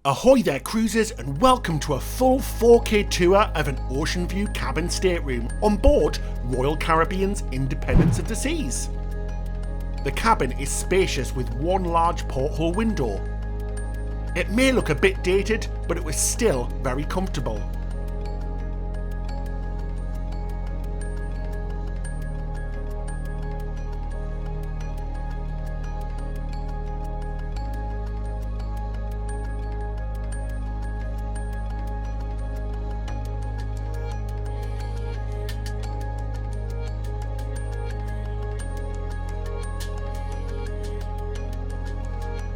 Ahoy there cruisers, and welcome to a full 4K tour of an Oceanview Cabin stateroom on board Royal Caribbean's Independence of the Seas. The cabin is spacious with one large porthole window. It may look a bit dated, but it was still very comfortable.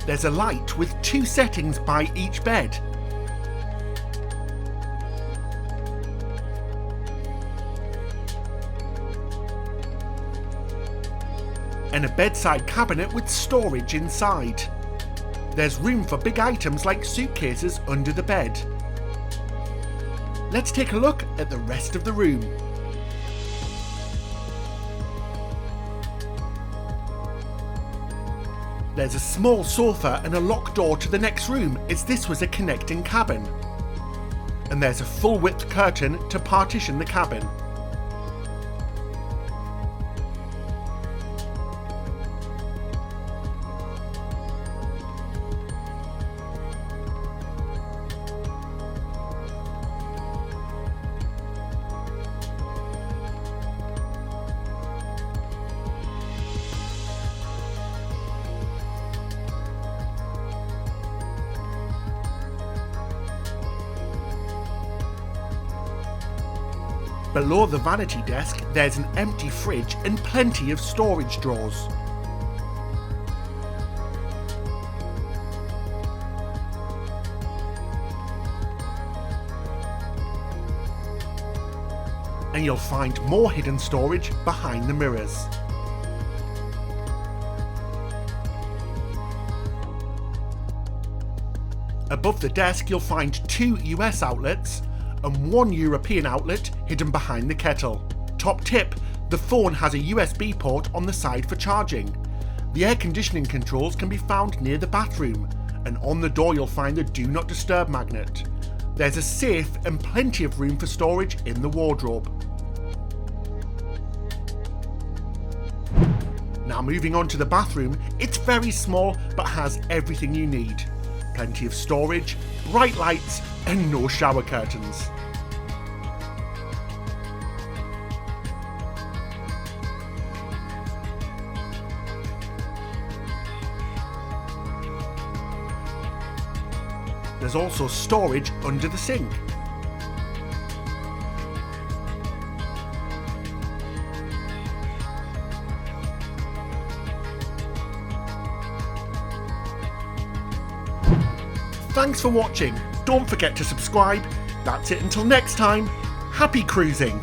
There's a light with two settings by each bed. And a bedside cabinet with storage inside. There's room for big items like suitcases under the bed. Let's take a look at the rest of the room. There's a small sofa and a locked door to the next room, as this was a connecting cabin. And there's a full width curtain to partition the cabin. Below the vanity desk, there's an empty fridge and plenty of storage drawers. And you'll find more hidden storage behind the mirrors. Above the desk, you'll find two US outlets and one European outlet hidden behind the kettle. Top tip, the phone has a USB port on the side for charging. The air conditioning controls can be found near the bathroom, and on the door you'll find the do not disturb magnet. There's a safe and plenty of room for storage in the wardrobe. Now moving on to the bathroom, it's very small but has everything you need. Plenty of storage, bright lights and no shower curtains. There's also storage under the sink. Thanks for watching. Don't forget to subscribe. That's it until next time. Happy cruising!